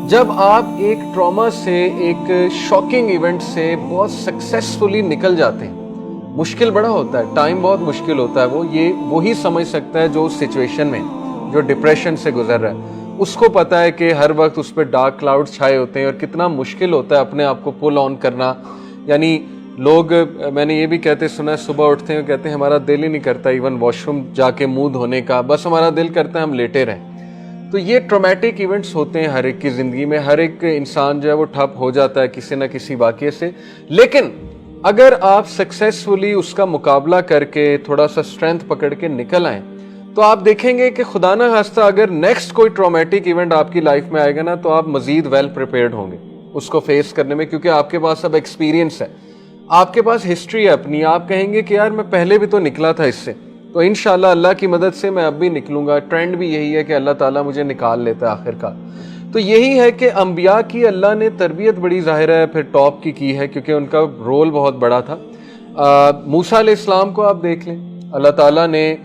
جب آپ ایک ٹراما سے، ایک شاکنگ ایونٹ سے بہت سکسیسفلی نکل جاتے ہیں، مشکل بڑا ہوتا ہے، ٹائم بہت مشکل ہوتا ہے، وہی سمجھ سکتا ہے جو سچویشن میں، جو ڈپریشن سے گزر رہا ہے، اس کو پتا ہے کہ ہر وقت اس پہ ڈارک کلاؤڈ چھائے ہوتے ہیں اور کتنا مشکل ہوتا ہے اپنے آپ کو پل آن کرنا. یعنی لوگ، میں نے یہ بھی کہتے سنا ہے، صبح اٹھتے ہیں اور کہتے ہیں ہمارا دل ہی نہیں کرتا ایون واش روم جا کے منہ دھونے کا، بس ہمارا دل کرتا ہے ہم لیٹے رہیں. تو یہ ٹرامیٹک ایونٹس ہوتے ہیں ہر ایک کی زندگی میں، ہر ایک انسان جو ہے وہ ٹھپ ہو جاتا ہے کسی نہ کسی واقعے سے. لیکن اگر آپ سکسیسفلی اس کا مقابلہ کر کے تھوڑا سا اسٹرینتھ پکڑ کے نکل آئیں تو آپ دیکھیں گے کہ خدا نہ خواستہ اگر نیکسٹ کوئی ٹرامیٹک ایونٹ آپ کی لائف میں آئے گا نا، تو آپ مزید ویل پریپیئرڈ ہوں گے اس کو فیس کرنے میں، کیونکہ آپ کے پاس اب ایکسپیرینس ہے، آپ کے پاس ہسٹری ہے اپنی. آپ کہیں گے کہ یار میں پہلے بھی تو نکلا تھا اس سے، تو انشاءاللہ اللہ کی مدد سے میں اب بھی نکلوں گا. ٹرینڈ بھی یہی ہے کہ اللہ تعالیٰ مجھے نکال لیتا ہے آخر کار. تو یہی ہے کہ انبیاء کی اللہ نے تربیت بڑی ظاہر ہے پھر ٹاپ کی ہے، کیونکہ ان کا رول بہت بڑا تھا. موسیٰ علیہ السلام کو آپ دیکھ لیں، اللہ تعالیٰ نے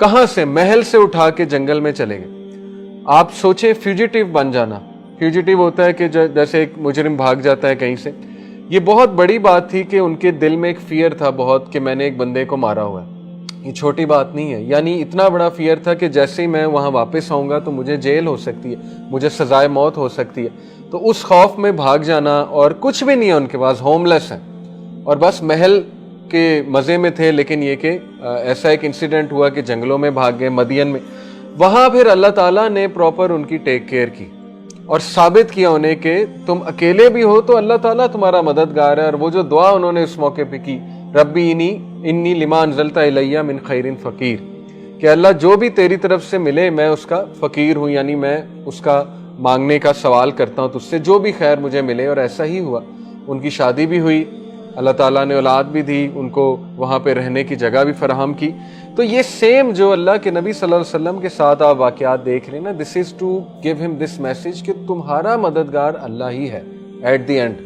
کہاں سے، محل سے اٹھا کے جنگل میں چلے گئے. آپ سوچیں فیوجیٹیو بن جانا. فیوجیٹیو ہوتا ہے کہ جیسے ایک مجرم بھاگ جاتا ہے کہیں سے. یہ بہت بڑی بات تھی کہ ان کے دل میں ایک فیئر تھا بہت کہ میں نے ایک بندے کو مارا ہوا ہے. یہ چھوٹی بات نہیں ہے، یعنی اتنا بڑا فیئر تھا کہ جیسے ہی میں وہاں واپس آؤں گا تو مجھے جیل ہو سکتی ہے، مجھے سزائے موت ہو سکتی ہے. تو اس خوف میں بھاگ جانا، اور کچھ بھی نہیں ہے ان کے پاس، ہوم لیس ہیں اور بس محل کے مزے میں تھے. لیکن یہ کہ ایسا ایک انسیڈنٹ ہوا کہ جنگلوں میں بھاگ گئے، مدین میں. وہاں پھر اللہ تعالیٰ نے پراپر ان کی ٹیک کیئر کی اور ثابت کیا انہیں کہ تم اکیلے بھی ہو تو اللہ تعالیٰ تمہارا مددگار ہے. اور وہ جو دعا انہوں نے اس موقع پہ کی، ربی انی لما انزلت الیہ من خیر فقیر، کہ اللہ جو بھی تیری طرف سے ملے میں اس کا فقیر ہوں، یعنی میں اس کا مانگنے کا سوال کرتا ہوں تجھ سے، جو بھی خیر مجھے ملے. اور ایسا ہی ہوا، ان کی شادی بھی ہوئی، اللہ تعالیٰ نے اولاد بھی دی، ان کو وہاں پہ رہنے کی جگہ بھی فراہم کی. تو یہ سیم جو اللہ کے نبی صلی اللہ علیہ وسلم کے ساتھ آپ واقعات دیکھ رہے ہیں نا، دس از ٹو گیو ہم دس میسج کہ تمہارا مددگار اللہ ہی ہے ایٹ دی اینڈ،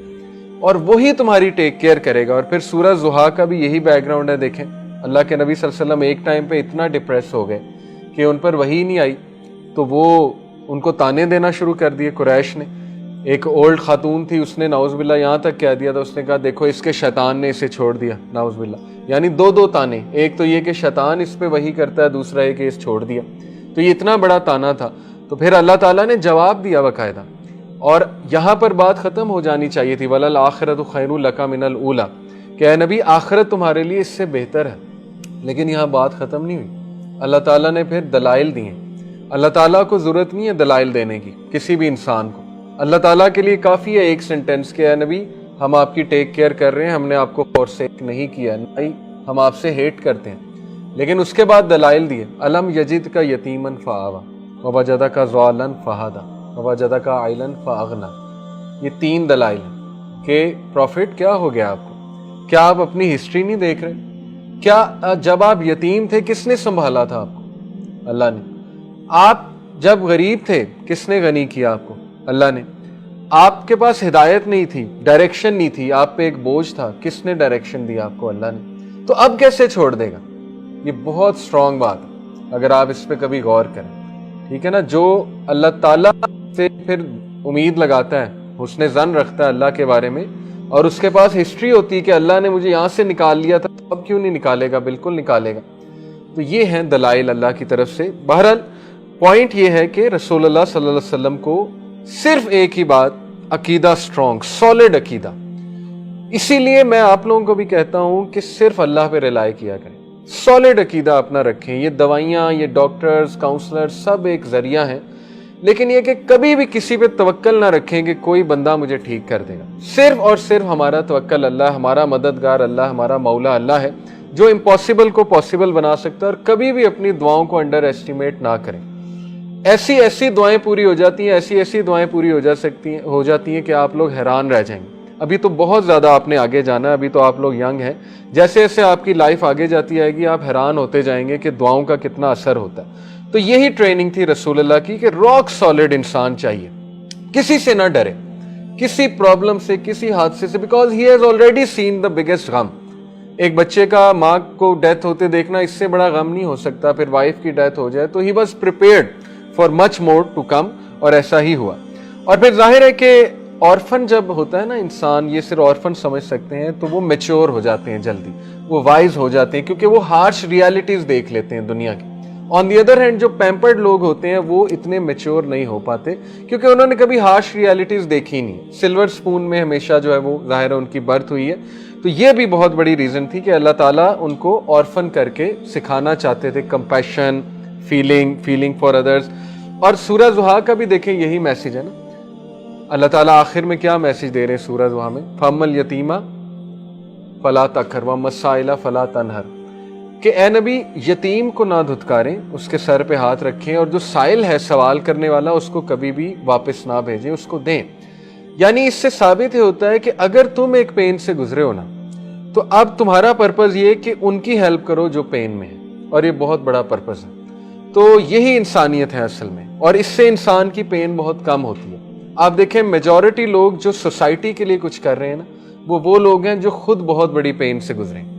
اور وہی تمہاری ٹیک کیئر کرے گا. اور پھر سورہ ضحیٰ کا بھی یہی بیک گراؤنڈ ہے. دیکھیں اللہ کے نبی صلی اللہ علیہ وسلم ایک ٹائم پہ اتنا ڈپریس ہو گئے کہ ان پر وحی نہیں آئی، تو وہ ان کو تانے دینا شروع کر دیے قریش نے. ایک اولڈ خاتون تھی، اس نے نعوذ باللہ یہاں تک کہہ دیا تھا، اس نے کہا دیکھو اس کے شیطان نے اسے چھوڑ دیا، نعوذ باللہ. یعنی دو تانے، ایک تو یہ کہ شیطان اس پہ وحی کرتا ہے، دوسرا یہ کہ اس چھوڑ دیا. تو یہ اتنا بڑا تانا تھا. تو پھر اللہ تعالیٰ نے جواب دیا باقاعدہ، اور یہاں پر بات ختم ہو جانی چاہیے تھی، وَلَلْآخِرَةُ خَيْرٌ لَكَ مِنَ الْأُولَىٰ، کہ اے نبی آخرت تمہارے لیے اس سے بہتر ہے. لیکن یہاں بات ختم نہیں ہوئی، اللہ تعالیٰ نے پھر دلائل دیے. اللہ تعالیٰ کو ضرورت نہیں ہے دلائل دینے کی کسی بھی انسان کو. اللہ تعالیٰ کے لیے کافی ہے ایک سینٹنس کہ اے نبی ہم آپ کی ٹیک کیئر کر رہے ہیں، ہم نے آپ کو فورسیک نہیں کیا، نہیں ہم آپ سے ہیٹ کرتے ہیں. لیکن اس کے بعد دلائل دیے، الم یجد کا یتیمن فآوا ووجدہ کا ضالا فہدا ووجدہ کا عائلا فاغنا. یہ 3 دلائل ہیں کہ پروفٹ کیا ہو گیا آپ کو، کیا آپ اپنی ہسٹری نہیں دیکھ رہے؟ کیا جب آپ یتیم تھے کس نے سنبھالا تھا آپ کو؟ اللہ نے. آپ جب غریب تھے کس نے غنی کیا آپ کو؟ اللہ نے. آپ کے پاس ہدایت نہیں تھی، ڈائریکشن نہیں تھی، آپ پہ ایک بوجھ تھا، کس نے ڈائریکشن دیا آپ کو؟ اللہ نے. تو اب کیسے چھوڑ دے گا؟ یہ بہت سٹرونگ بات ہے اگر آپ اس پہ کبھی غور کریں. ٹھیک ہے نا، جو اللہ تعالیٰ سے پھر امید لگاتا ہے، حسن ظن رکھتا ہے اللہ کے بارے میں، اور اس کے پاس ہسٹری ہوتی ہے کہ اللہ نے مجھے یہاں سے نکال لیا تھا، تو اب کیوں نہیں نکالے گا؟ بالکل نکالے گا. تو یہ ہیں دلائل اللہ کی طرف سے. بہرحال پوائنٹ یہ ہے کہ رسول اللہ صلی اللہ علیہ وسلم کو صرف ایک ہی بات، عقیدہ سٹرونگ، سالڈ عقیدہ. اسی لیے میں آپ لوگوں کو بھی کہتا ہوں کہ صرف اللہ پہ ریلائی کیا کریں، سالڈ عقیدہ اپنا رکھیں. یہ دوائیاں، یہ ڈاکٹرز، کاؤنسلر سب ایک ذریعہ ہیں، لیکن یہ کہ کبھی بھی کسی پہ توکل نہ رکھیں کہ کوئی بندہ مجھے ٹھیک کر دے گا. صرف اور صرف ہمارا توکل اللہ، ہمارا مددگار اللہ، ہمارا مولا اللہ ہے جو امپاسبل کو پاسبل بنا سکتا ہے. اور کبھی بھی اپنی دعاؤں کو انڈر ایسٹیمیٹ نہ کریں. ایسی دعائیں پوری ہو جاتی ہیں، ایسی دعائیں پوری ہو جاتی ہیں کہ آپ لوگ حیران رہ جائیں گے. ابھی تو بہت زیادہ آپ نے آگے جانا ہے، ابھی تو آپ لوگ ینگ ہیں. جیسے جیسے آپ کی لائف آگے جاتی آئے گی آپ حیران ہوتے جائیں گے کہ دعاؤں کا کتنا اثر ہوتا ہے. تو یہی ٹریننگ تھی رسول اللہ کی کہ راک سالڈ انسان چاہیے، کسی سے نہ ڈرے، کسی پرابلم سے، کسی حادثے سے، because he has already seen the biggest غم. ایک بچے کا ماں کو ڈیتھ ہوتے دیکھنا اس سے بڑا غم نہیں ہو سکتا. پھر وائف کی ڈیتھ ہو جائے تو he was prepared for much more to come, اور ایسا ہی ہوا. اور پھر ظاہر ہے کہ آرفن جب ہوتا ہے نا انسان، یہ صرف آرفن سمجھ سکتے ہیں، تو وہ میچور ہو جاتے ہیں جلدی، وہ وائز ہو جاتے ہیں کیونکہ وہ ہارش ریالٹیز دیکھ لیتے ہیں دنیا کی. آن دی ادر ہینڈ جو پیمپرڈ لوگ ہوتے ہیں وہ اتنے میچور نہیں ہو پاتے کیونکہ انہوں نے کبھی ہارش ریالٹیز دیکھی نہیں. سلور سپون میں ہمیشہ جو ہے وہ ظاہر ہے ان کی برتھ ہوئی ہے. تو یہ بھی بہت بڑی ریزن تھی کہ اللہ تعالیٰ ان کو آرفن کر کے سکھانا چاہتے تھے کمپیشن، فیلنگ فار ادرس. اور سورہ زحا کا بھی دیکھیں یہی میسج ہے نا. اللہ تعالیٰ آخر میں کیا میسج دے رہے ہیں سورہ زحا میں؟ فَأَمَّا الْيَتِيمَ فَلَا تَقْهَرْ وَأَمَّا السَّائِلَ فَلَا تَنْهَرْ، کہ اے نبی یتیم کو نہ دھتکاریں، اس کے سر پہ ہاتھ رکھیں، اور جو سائل ہے سوال کرنے والا اس کو کبھی بھی واپس نہ بھیجیں، اس کو دیں. یعنی اس سے ثابت ہوتا ہے کہ اگر تم ایک پین سے گزرے ہو نا تو اب تمہارا پرپز یہ کہ ان کی ہیلپ کرو جو پین میں ہے، اور یہ بہت بڑا پرپز ہے. تو یہی انسانیت ہے اصل میں، اور اس سے انسان کی پین بہت کم ہوتی ہے. آپ دیکھیں میجورٹی لوگ جو سوسائٹی کے لیے کچھ کر رہے ہیں نا وہ لوگ ہیں جو خود بہت بڑی پین سے گزرے ہیں.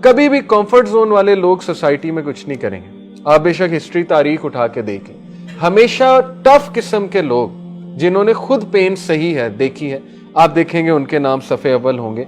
کبھی بھی کمفرٹ زون والے لوگ سوسائٹی میں کچھ نہیں کریں گے. آپ بے شک ہسٹری تاریخ اٹھا کے دیکھیں، ہمیشہ ٹف قسم کے لوگ جنہوں نے خود پین صحیح ہے دیکھی ہے، آپ دیکھیں گے ان کے نام صفحے اول ہوں گے.